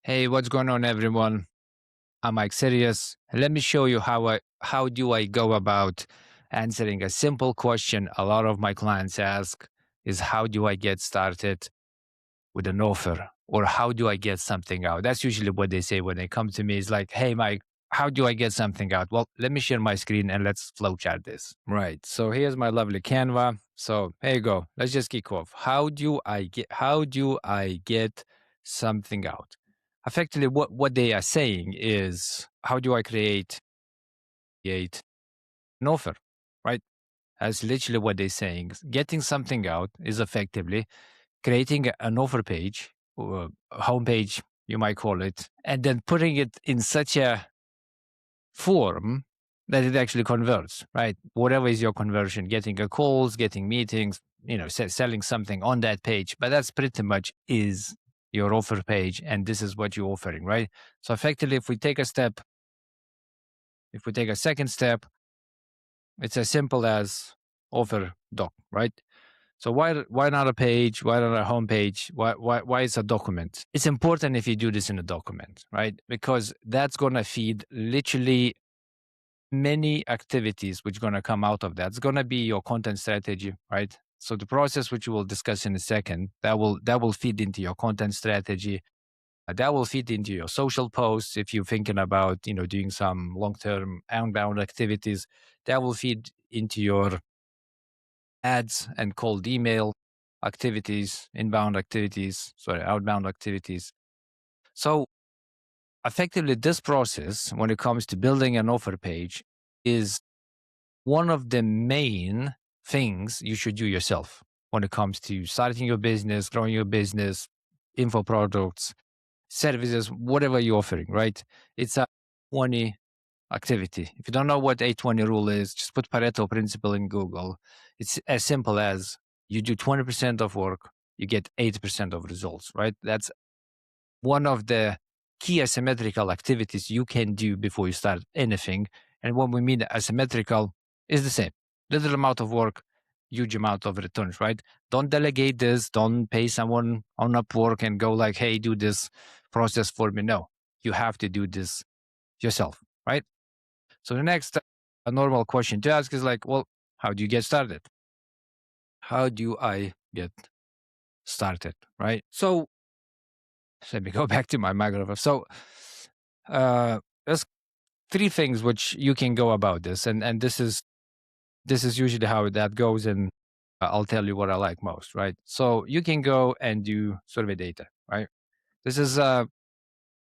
Hey, what's going on, everyone? I'm Mike Sirius. Let me show you how do I go about answering a simple question a lot of my clients ask is how do I get started with an offer or how do I get something out? That's usually what they say when they come to me. Is like, hey, Mike, how do I get something out? Well, let me share my screen and let's flowchart this. Right. So here's my lovely Canva. So here you go. Let's just kick off. How do I get something out? Effectively, what they are saying is how do I create an offer? Right. That's literally what they're saying. Getting something out is effectively creating an offer page or a homepage, you might call it, and then putting it in such a form that it actually converts, right? Whatever is your conversion, getting a calls, getting meetings, selling something on that page. But that's pretty much is your offer page. And this is what you're offering, right? So effectively, if we take a second step, it's as simple as offer doc, right? So why not a page? Why not a homepage? Why is a document? It's important if you do this in a document, right? Because that's gonna feed literally many activities which gonna come out of that. It's gonna be your content strategy, right? So the process which we will discuss in a second, that will feed into your content strategy. That will feed into your social posts if you're thinking about doing some long-term outbound activities. That will feed into your ads and cold email activities, outbound activities. So effectively, this process, when it comes to building an offer page, is one of the main things you should do yourself when it comes to starting your business, growing your business, info products, services, whatever you're offering, right? It's a 20 activity. If you don't know what 820 rule is, just put Pareto principle in Google. It's as simple as you do 20% of work, you get 80% of results, right? That's one of the key asymmetrical activities you can do before you start anything. And what we mean asymmetrical is the same. Little amount of work, huge amount of returns, right? Don't delegate this. Don't pay someone on Upwork and go like, hey, do this process for me. No, you have to do this yourself, right? So the next a normal question to ask is like, well, how do you get started? How do I get started? Right. So let me go back to my microphone. So there's three things which you can go about this, and this is usually how that goes, and I'll tell you what I like most. Right. So you can go and do survey data. Right. This is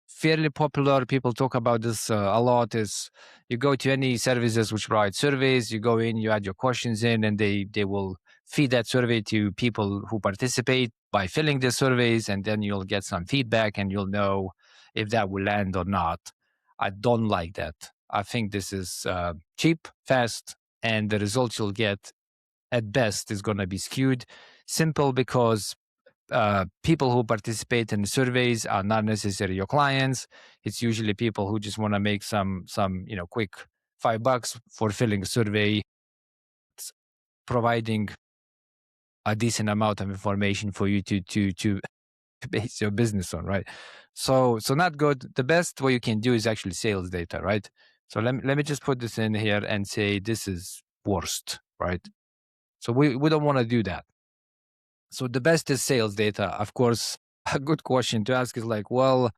fairly popular. People talk about this a lot. Is you go to any services which provide surveys, you go in, you add your questions in, and they will feed that survey to people who participate by filling the surveys, and then you'll get some feedback, and you'll know if that will land or not. I don't like that. I think this is cheap, fast, and the results you'll get at best is going to be skewed. Simple because people who participate in the surveys are not necessarily your clients. It's usually people who just want to make some quick $5 for filling a survey, providing a decent amount of information for you to base your business on, right? So not good. The best what you can do is actually sales data, right? So let me just put this in here and say this is worst, right? So we don't want to do that. So the best is sales data. Of course, a good question to ask is like, well,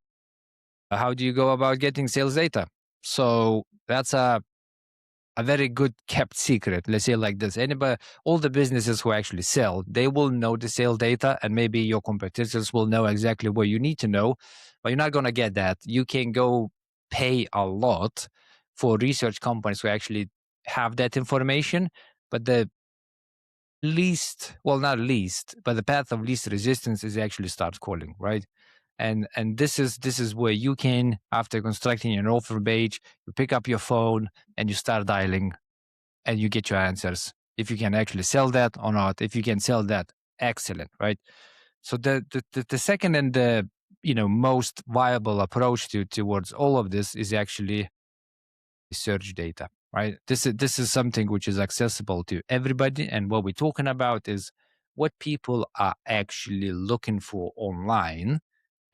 how do you go about getting sales data? So that's a very good kept secret. Let's say like this. Anybody, all the businesses who actually sell, they will know the sales data, and maybe your competitors will know exactly what you need to know, but you're not going to get that. You can go pay a lot for research companies who actually have that information, but the least, well, not least, but the path of least resistance is actually start calling, right? And this is where you can, after constructing an offer page, you pick up your phone and you start dialing, and you get your answers. If you can actually sell that or not, if you can sell that, excellent, right? So the second and the most viable approach towards all of this is actually search data, right? This is something which is accessible to everybody, and what we're talking about is what people are actually looking for online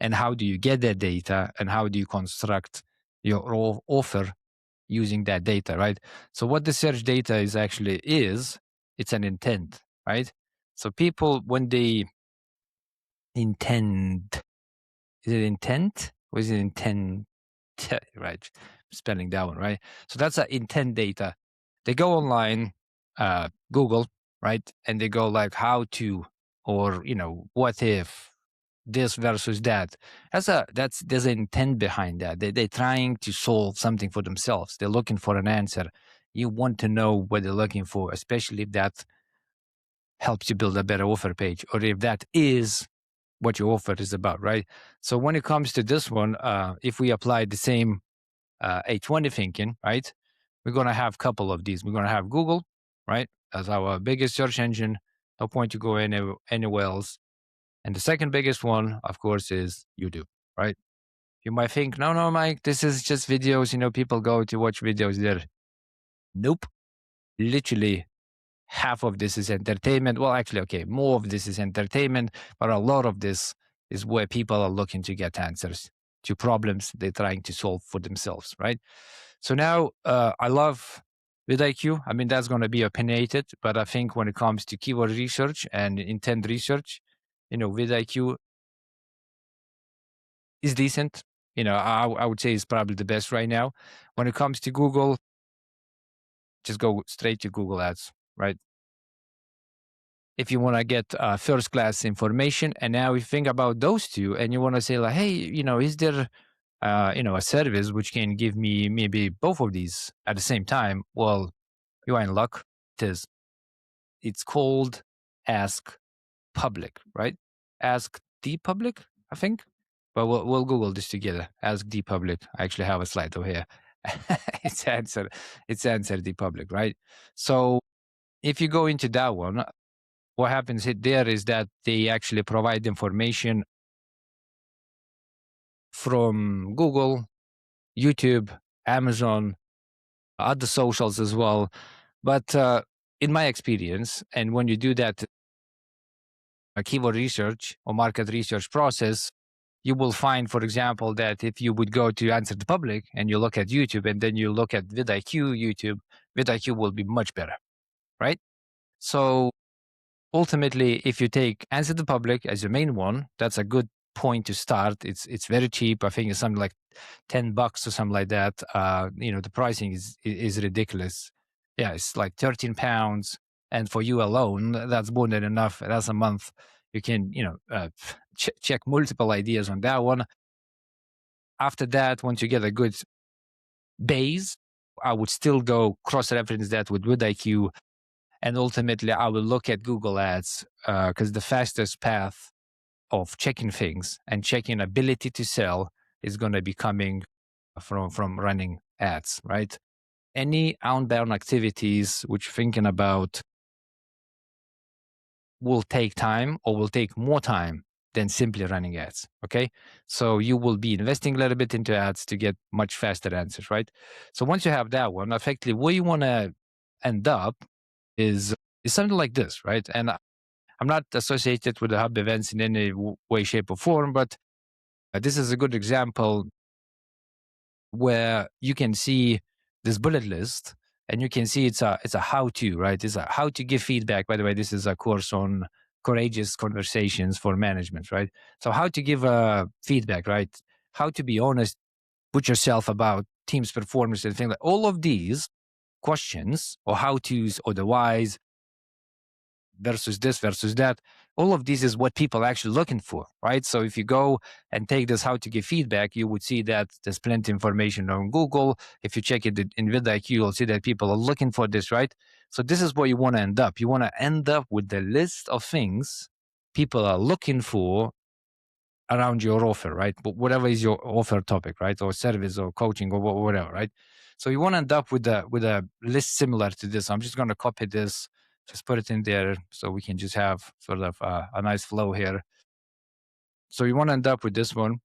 and how do you get that data, and how do you construct your offer using that data, right? So what the search data is it's an intent, right? So people, when they intend, is it intent or is it intent? Right, spelling that one, right? So that's a intent data. They go online, Google, right, and they go like how to, or what if this versus that. There's an intent behind that. They're trying to solve something for themselves. They're looking for an answer. You want to know what they're looking for, especially if that helps you build a better offer page, or if that is what your offer is about, right? So when it comes to this one, if we apply the same 820 thinking, right, we're going to have a couple of these. We're going to have Google, right, as our biggest search engine. No point to go anywhere else. And the second biggest one, of course, is YouTube, right? You might think, no, Mike, this is just videos. People go to watch videos there. Nope. Literally half of this is entertainment. Well, actually, okay, more of this is entertainment, but a lot of this is where people are looking to get answers to problems they're trying to solve for themselves, right? So now I love vidIQ. I mean, that's going to be opinionated, but I think when it comes to keyword research and intent research, vidIQ is decent. I would say it's probably the best right now. When it comes to Google, just go straight to Google Ads, right? If you want to get first class information. And now you think about those two and you want to say like, hey, is there, a service which can give me maybe both of these at the same time? Well, you are in luck. It's called Ask Public, right? Ask the Public, I think. But we'll Google this together. Ask the Public. I actually have a slide over here. it's answer the public, right? So if you go into that one, what happens there is that they actually provide information from Google, YouTube, Amazon, other socials as well. But in my experience, and when you do that keyword research or market research process, you will find, for example, that if you would go to Answer the Public and you look at YouTube and then you look at vidIQ YouTube, vidIQ will be much better, right? So ultimately, if you take Answer the Public as your main one, that's a good point to start. It's very cheap. I think it's something like $10 or something like that. The pricing is ridiculous. Yeah, it's like £13, and for you alone, that's more than enough. That's a month. You can check multiple ideas on that one. After that, once you get a good base, I would still go cross-reference that with vidIQ. And ultimately, I will look at Google Ads because the fastest path of checking things and checking ability to sell is going to be coming from running ads, right? Any outbound activities which thinking about will take time or will take more time than simply running ads, okay? So you will be investing a little bit into ads to get much faster answers, right? So once you have that one, effectively where you want to end up is something like this, right? And I'm not associated with the hub events in any way, shape, or form, but this is a good example where you can see this bullet list and you can see it's a how-to, right? It's a how to give feedback. By the way, this is a course on courageous conversations for management, right? So how to give feedback, right? How to be honest with yourself about team's performance and things like all of these questions or how-tos or the whys versus this versus that, all of this is what people are actually looking for, right? So if you go and take this how to give feedback, you would see that there's plenty of information on Google. If you check it in vidIQ, you'll see that people are looking for this, right? So this is where you want to end up. You want to end up with the list of things people are looking for around your offer, right? But whatever is your offer topic, right? Or service or coaching or whatever, right? So you want to end up with a list similar to this. I'm just going to copy this, just put it in there so we can just have sort of a nice flow here. So you want to end up with this one.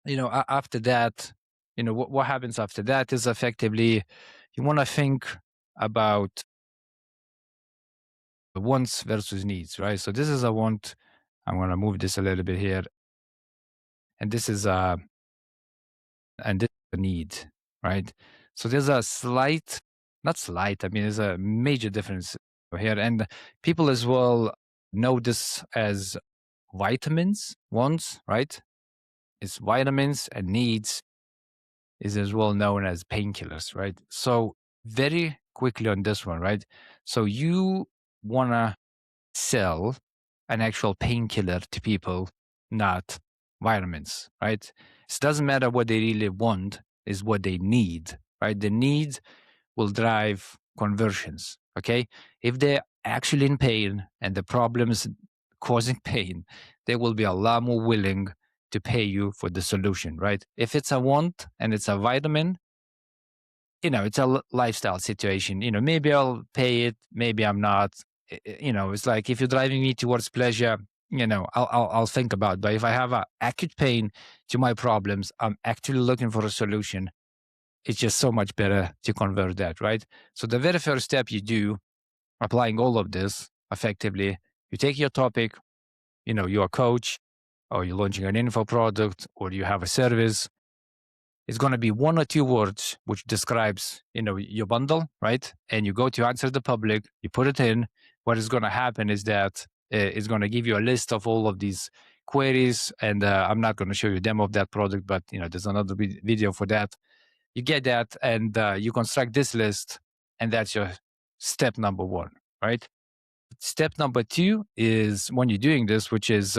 After that, what happens after that is effectively you want to think about the wants versus needs, right? So this is a want. I'm going to move this a little bit here. and this is a need, right? So there's a not slight, I mean, there's a major difference here. And people as well know this as vitamins, wants, right? It's vitamins, and needs is as well known as painkillers, right? So very quickly on this one, right? So you want to sell an actual painkiller to people, not vitamins, right? It doesn't matter what they really want, is what they need, right? The need will drive conversions, okay? If they're actually in pain and the problem is causing pain, they will be a lot more willing to pay you for the solution, right? If it's a want and it's a vitamin, it's a lifestyle situation. Maybe I'll pay it, maybe I'm not. It's like if you're driving me towards pleasure, I'll think about it. But if I have a acute pain to my problems, I'm actually looking for a solution. It's just so much better to convert that, right? So the very first step you do, applying all of this effectively, you take your topic, you're a coach, or you're launching an info product, or you have a service. It's going to be one or two words which describes, your bundle, right? And you go to answer the public, you put it in. What is going to happen is that it's going to give you a list of all of these queries. And I'm not going to show you a demo of that product, but there's another video for that. You get that, and you construct this list, and that's your step number one, right? Step number two is when you're doing this, which is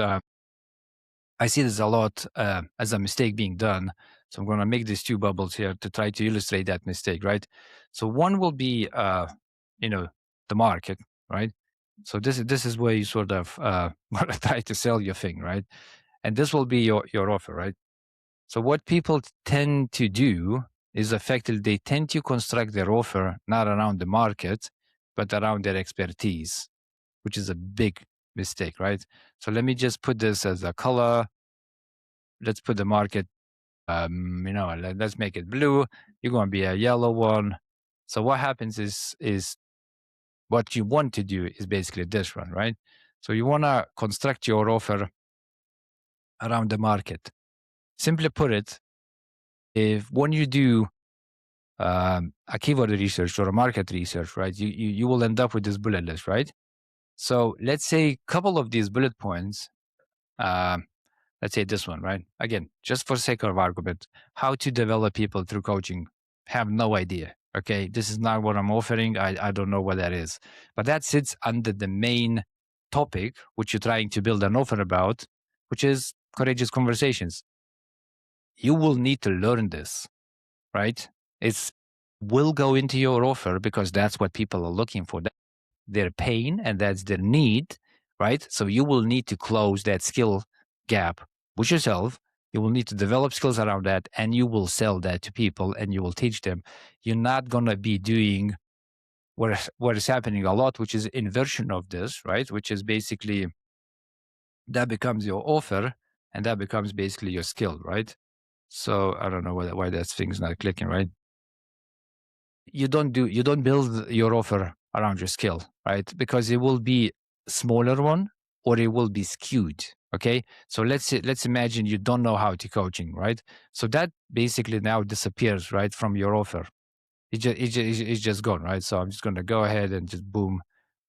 I see this a lot as a mistake being done. So I'm going to make these two bubbles here to try to illustrate that mistake, right? So one will be, the market, right? So this is where you sort of try to sell your thing, right? And this will be your offer, right? So what people tend to do is effectively they tend to construct their offer not around the market, but around their expertise, which is a big mistake, right? So let me just put this as a color. Let's put the market, let's make it blue. You're going to be a yellow one. So what happens is what you want to do is basically this one, right? So you want to construct your offer around the market. Simply put it, if when you do a keyword research or a market research, right, you will end up with this bullet list, right? So let's say a couple of these bullet points, let's say this one, right? Again, just for sake of argument, how to develop people through coaching. Have no idea. Okay, this is not what I'm offering. I don't know what that is. But that sits under the main topic, which you're trying to build an offer about, which is courageous conversations. You will need to learn this, right? It's will go into your offer because that's what people are looking for. Their pain and that's their need, right? So you will need to close that skill gap with yourself. You will need to develop skills around that, and you will sell that to people and you will teach them. You're not going to be doing what is happening a lot, which is inversion of this, right? Which is basically that becomes your offer and that becomes basically your skill, right? So I don't know why that thing's not clicking, right? You don't build your offer around your skill, right? Because it will be smaller one or it will be skewed. Okay. So let's imagine you don't know how to coaching, right? So that basically now disappears, right, from your offer. It's just gone, right? So I'm just going to go ahead and just boom,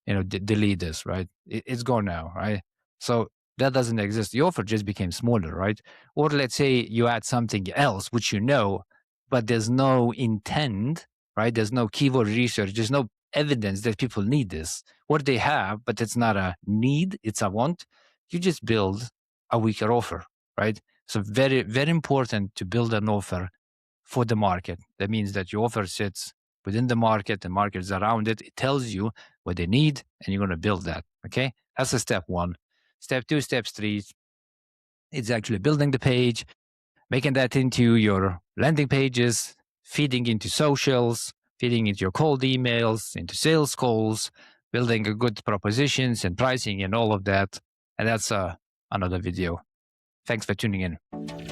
delete this, right? It's gone now, right? So that doesn't exist. The offer just became smaller, right? Or let's say you add something else, which but there's no intent, right? There's no keyword research. There's no evidence that people need this. What they have, but it's not a need, it's a want. You just build a weaker offer, right? So very, very important to build an offer for the market. That means that your offer sits within the market is around it. It tells you what they need and you're going to build that. Okay. That's a step one. Step two, step three, it's actually building the page, making that into your landing pages, feeding into socials, feeding into your cold emails, into sales calls, building a good propositions and pricing and all of that. And that's another video. Thanks for tuning in.